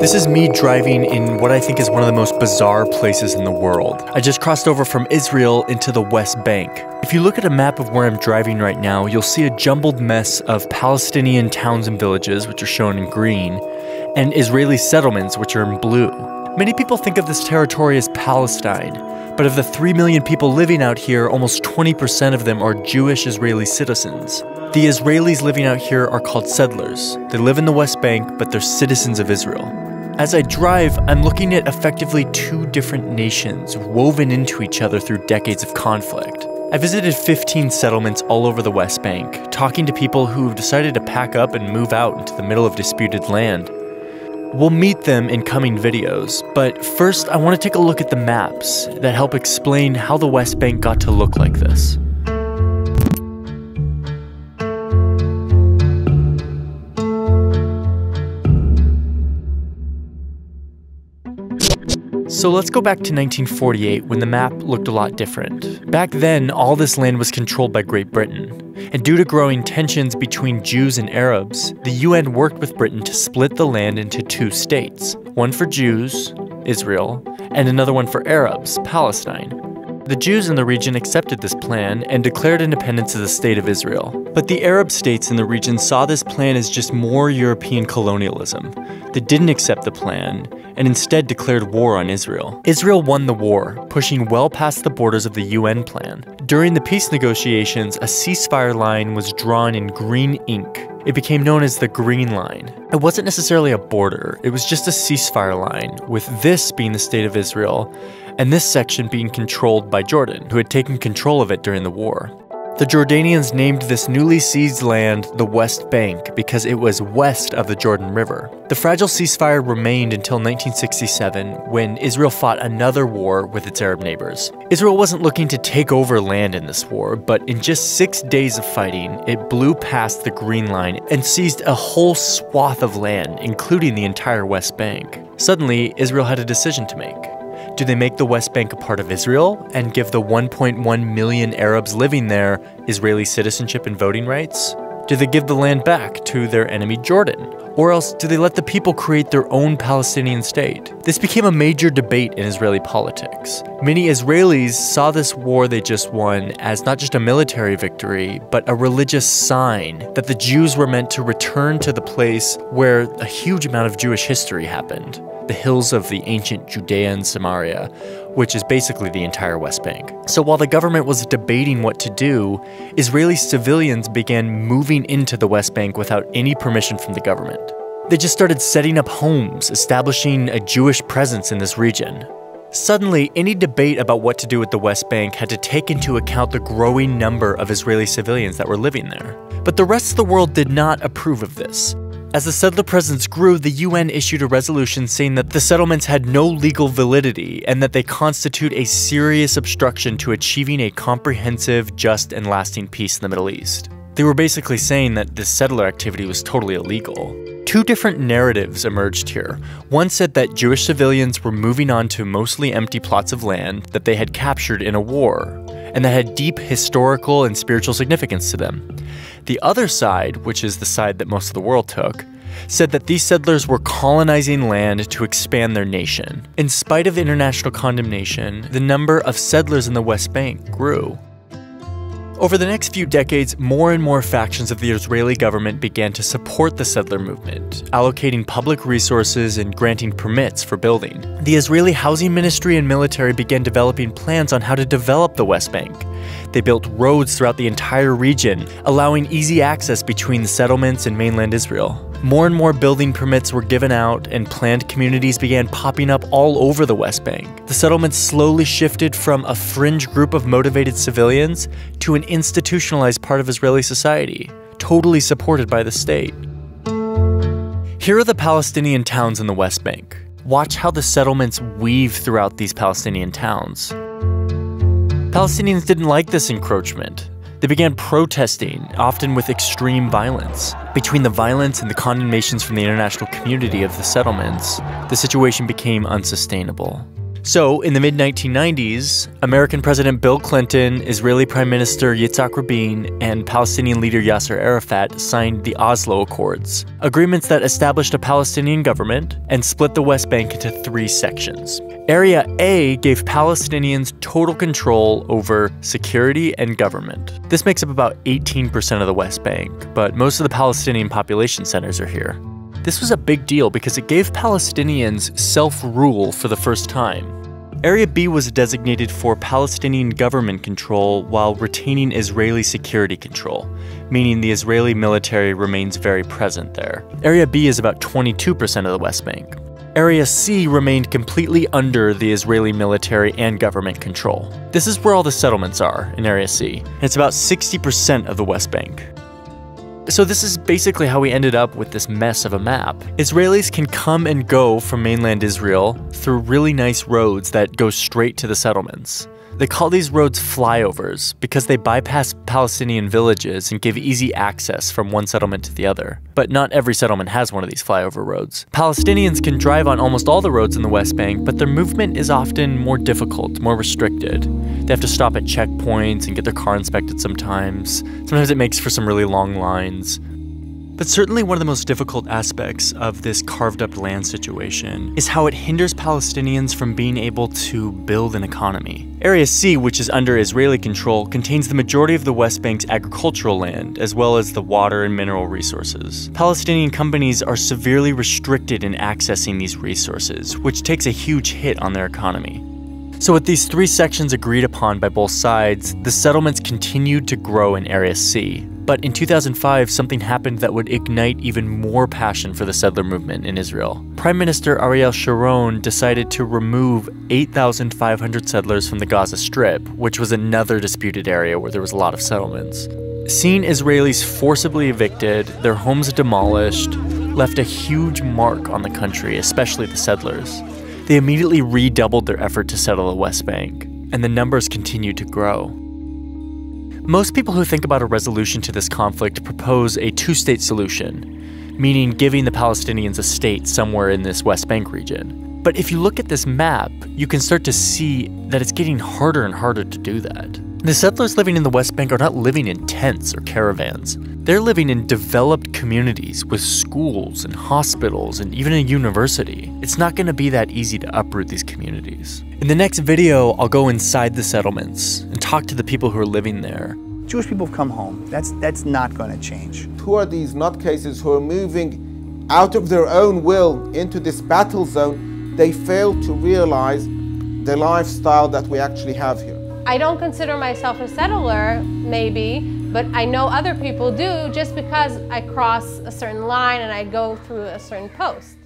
This is me driving in what I think is one of the most bizarre places in the world. I just crossed over from Israel into the West Bank. If you look at a map of where I'm driving right now, you'll see a jumbled mess of Palestinian towns and villages, which are shown in green, and Israeli settlements, which are in blue. Many people think of this territory as Palestine, but of the 3 million people living out here, almost 20% of them are Jewish Israeli citizens. The Israelis living out here are called settlers. They live in the West Bank, but they're citizens of Israel. As I drive, I'm looking at effectively two different nations woven into each other through decades of conflict. I visited 15 settlements all over the West Bank, talking to people who've decided to pack up and move out into the middle of disputed land. We'll meet them in coming videos, but first I want to take a look at the maps that help explain how the West Bank got to look like this. So let's go back to 1948 when the map looked a lot different. Back then, all this land was controlled by Great Britain. And due to growing tensions between Jews and Arabs, the UN worked with Britain to split the land into two states. One for Jews, Israel, and another one for Arabs, Palestine. The Jews in the region accepted this plan and declared independence as the State of Israel. But the Arab states in the region saw this plan as just more European colonialism. They didn't accept the plan and instead declared war on Israel. Israel won the war, pushing well past the borders of the UN plan. During the peace negotiations, a ceasefire line was drawn in green ink. It became known as the Green Line. It wasn't necessarily a border, it was just a ceasefire line, with this being the State of Israel, and this section being controlled by Jordan, who had taken control of it during the war. The Jordanians named this newly seized land the West Bank because it was west of the Jordan River. The fragile ceasefire remained until 1967, when Israel fought another war with its Arab neighbors. Israel wasn't looking to take over land in this war, but in just 6 days of fighting, it blew past the Green Line and seized a whole swath of land, including the entire West Bank. Suddenly, Israel had a decision to make. Do they make the West Bank a part of Israel and give the 1.1 million Arabs living there Israeli citizenship and voting rights? Do they give the land back to their enemy Jordan? Or else do they let the people create their own Palestinian state? This became a major debate in Israeli politics. Many Israelis saw this war they just won as not just a military victory, but a religious sign that the Jews were meant to return to the place where a huge amount of Jewish history happened. The hills of the ancient Judea and Samaria, which is basically the entire West Bank. So while the government was debating what to do, Israeli civilians began moving into the West Bank without any permission from the government. They just started setting up homes, establishing a Jewish presence in this region. Suddenly, any debate about what to do with the West Bank had to take into account the growing number of Israeli civilians that were living there. But the rest of the world did not approve of this. As the settler presence grew, the UN issued a resolution saying that the settlements had no legal validity and that they constitute a serious obstruction to achieving a comprehensive, just, and lasting peace in the Middle East. They were basically saying that this settler activity was totally illegal. Two different narratives emerged here. One said that Jewish civilians were moving on to mostly empty plots of land that they had captured in a war, and that had deep historical and spiritual significance to them. The other side, which is the side that most of the world took, said that these settlers were colonizing land to expand their nation. In spite of international condemnation, the number of settlers in the West Bank grew. Over the next few decades, more and more factions of the Israeli government began to support the settler movement, allocating public resources and granting permits for building. The Israeli Housing Ministry and military began developing plans on how to develop the West Bank. They built roads throughout the entire region, allowing easy access between the settlements and mainland Israel. More and more building permits were given out, and planned communities began popping up all over the West Bank. The settlements slowly shifted from a fringe group of motivated civilians to an institutionalized part of Israeli society, totally supported by the state. Here are the Palestinian towns in the West Bank. Watch how the settlements weave throughout these Palestinian towns. Palestinians didn't like this encroachment. They began protesting, often with extreme violence. Between the violence and the condemnations from the international community of the settlements, the situation became unsustainable. So, in the mid-1990s, American President Bill Clinton, Israeli Prime Minister Yitzhak Rabin, and Palestinian leader Yasser Arafat signed the Oslo Accords, agreements that established a Palestinian government and split the West Bank into 3 sections. Area A gave Palestinians total control over security and government. This makes up about 18% of the West Bank, but most of the Palestinian population centers are here. This was a big deal because it gave Palestinians self-rule for the first time. Area B was designated for Palestinian government control while retaining Israeli security control, meaning the Israeli military remains very present there. Area B is about 22% of the West Bank. Area C remained completely under the Israeli military and government control. This is where all the settlements are in Area C, and it's about 60% of the West Bank. So this is basically how we ended up with this mess of a map. Israelis can come and go from mainland Israel through really nice roads that go straight to the settlements. They call these roads flyovers because they bypass Palestinian villages and give easy access from one settlement to the other. But not every settlement has one of these flyover roads. Palestinians can drive on almost all the roads in the West Bank, but their movement is often more difficult, more restricted. They have to stop at checkpoints and get their car inspected sometimes. Sometimes it makes for some really long lines. But certainly one of the most difficult aspects of this carved-up land situation is how it hinders Palestinians from being able to build an economy. Area C, which is under Israeli control, contains the majority of the West Bank's agricultural land, as well as the water and mineral resources. Palestinian companies are severely restricted in accessing these resources, which takes a huge hit on their economy. So with these 3 sections agreed upon by both sides, the settlements continued to grow in Area C. But in 2005, something happened that would ignite even more passion for the settler movement in Israel. Prime Minister Ariel Sharon decided to remove 8,500 settlers from the Gaza Strip, which was another disputed area where there was a lot of settlements. Seeing Israelis forcibly evicted, their homes demolished, left a huge mark on the country, especially the settlers. They immediately redoubled their effort to settle the West Bank, and the numbers continued to grow. Most people who think about a resolution to this conflict propose a 2-state solution, meaning giving the Palestinians a state somewhere in this West Bank region. But if you look at this map, you can start to see that it's getting harder and harder to do that. The settlers living in the West Bank are not living in tents or caravans. They're living in developed communities with schools and hospitals and even a university. It's not going to be that easy to uproot these communities. In the next video, I'll go inside the settlements and talk to the people who are living there. Jewish people have come home. That's not going to change. Who are these nutcases who are moving out of their own will into this battle zone? They fail to realize the lifestyle that we actually have here. I don't consider myself a settler, maybe, but I know other people do just because I cross a certain line and I go through a certain post.